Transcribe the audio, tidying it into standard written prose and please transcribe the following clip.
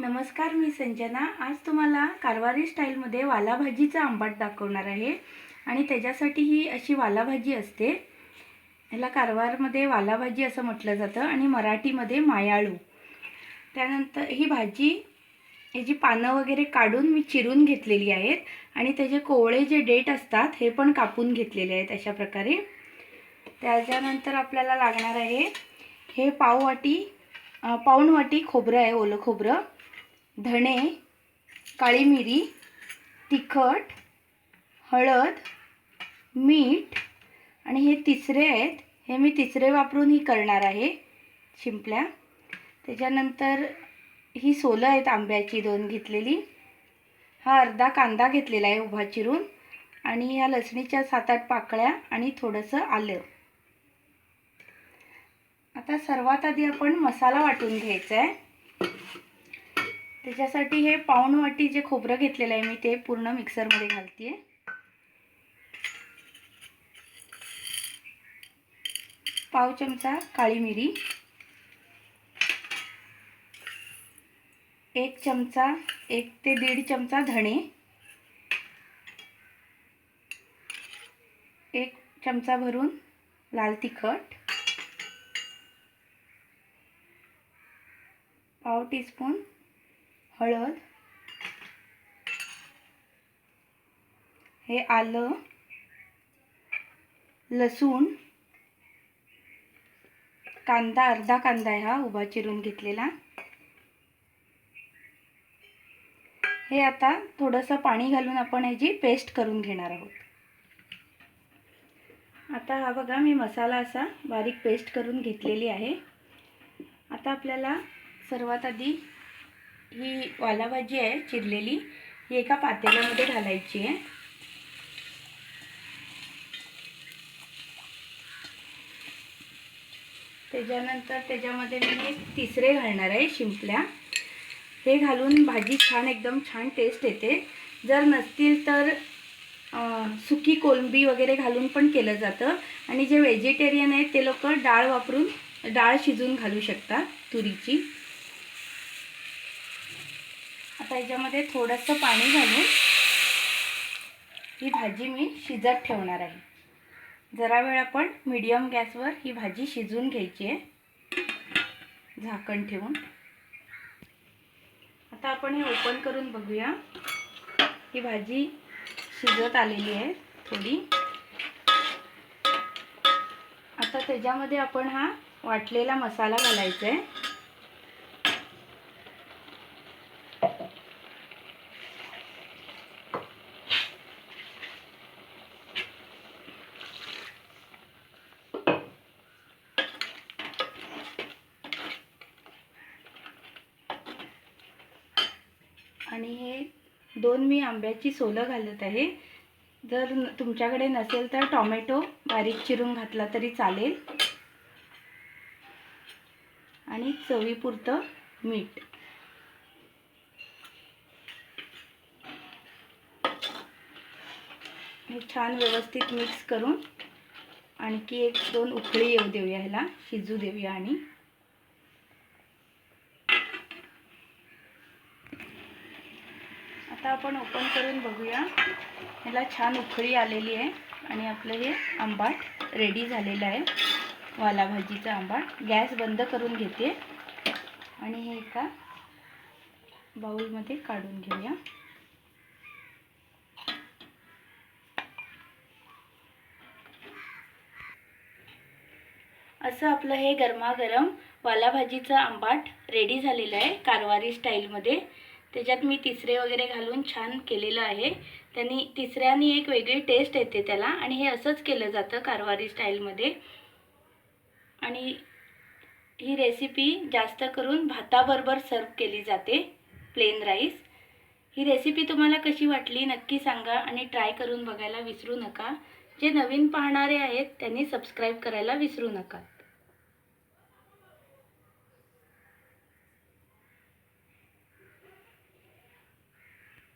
नमस्कार, मी संजना। आज तुम्हाला कारवारी स्टाईलमध्ये वाला भाजीचा आंबाट दाखवणार आहे आणि त्याच्यासाठी ही अशी वाला भाजी असते। याला कारवारमध्ये वाला भाजी असं म्हटलं जातं आणि मराठीमध्ये मायाळू। त्यानंतर ही भाजी याची पानं वगैरे काढून मी चिरून घेतलेली आहेत आणि त्याचे कोवळे जे देठ असतात हे पण कापून घेतलेले आहेत अशा प्रकारे। त्याच्यानंतर आपल्याला लागणार आहे हे पाऊण वाटी खोबरं आहे, ओलं खोबरं, धणे, काळी मिरी, तिखट, हळद, मीठ आणि हे तिसरे आहेत, हे मी तिसरे वापरून ही करणार आहे शिंपल्या। त्याच्यानंतर ही सोलं आहेत आंब्याची 2 घेतलेली। हा अर्धा कांदा घेतलेला आहे उभा चिरून आणि ह्या लसणीच्या 7-8 पाकळ्या आणि थोडंसं आलं। आता सर्वात आधी आपण मसाला वाटून घ्यायचा आहे। त्याच्यासाठी हे पाऊण वाटी जे खोबरं घेतलेलं आहे मी ते पूर्ण मिक्सरमध्ये घालते आहे। पाव चमचा काळी मिरी, 1 ते 1.5 चमचा धणे, 1 चमचा भरून लाल तिखट, पाव टीस्पून हळद, हे आलं, लसूण, कांदा, अर्धा कांदा आहे हा उभा चिरून घेतलेला। हे आता थोडंसं पाणी घालून आपण याची पेस्ट करून घेणार आहोत। आता हा बघा मी मसाला असा बारीक पेस्ट करून घेतलेली आहे। आता आपल्याला सर्वात आधी ही वाला भाजी आहे चिरलेली, ही एका पातेल्यामध्ये घालायची आहे। त्याच्यानंतर त्याच्यामध्ये मी तिसरे घालणार आहे शिंपल्या। हे घालून भाजी एकदम छान टेस्ट येते। जर नसतील तर सुकी कोलंबी वगैरे घालून पण केलं जातं आणि जे व्हेजिटेरियन आहेत ते लोक डाळ वापरून डाळ शिजून घालू शकतात तुरीची। आता याच्यामध्ये थोडंसं पाणी घालून ही भाजी मी शिजत ठेवणार आहे। जरा वेळ आपण मीडियम गॅसवर ही भाजी शिजून घ्यायची आहे झाकण ठेवून। आता आपण हे ओपन करून बघूया, ही भाजी शिजत आलेली आहे थोडी। आता त्याच्यामध्ये आपण हा वाटलेला मसाला घालायचा आहे। आणि हे 2 मी आंब्याची सोलं घालत आहे। जर तुमच्याकडे नसेल तर टोमॅटो बारीक चिरून घातला तरी चालेल आणि चवीपुरतं मीठ। हे छान व्यवस्थित मिक्स करून आणखी 1-2 उकळी येऊ देऊया, ह्याला शिजू देऊया। आणि आता आपण ओपन करून बघूया, ह्याला छान उकळी आलेली आहे आणि आपलं हे आंबाट रेडी झालेलं आहे, वाला भाजीचा आंबाट। गॅस बंद करून घेते आणि हे एका बाउलमध्ये काढून घेऊया। असं आपलं हे गरमागरम वाला भाजीचं आंबाट रेडी झालेलं आहे कारवारी स्टाईलमध्ये। त्याच्यात मी तिसरे वगैरे घालून छान केलेलं आहे। त्यांनी तिसऱ्यानी एक वेगळी टेस्ट येते त्याला आणि हे असंच केलं जातं कारवारी स्टाईलमध्ये। आणि ही रेसिपी जास्त करून भाताबरोबर सर्व केली जाते, प्लेन राईस। ही रेसिपी तुम्हाला कशी वाटली नक्की सांगा आणि ट्राय करून बघायला विसरू नका। जे नवीन पाहणारे आहेत त्यांनी सबस्क्राईब करायला विसरू नका।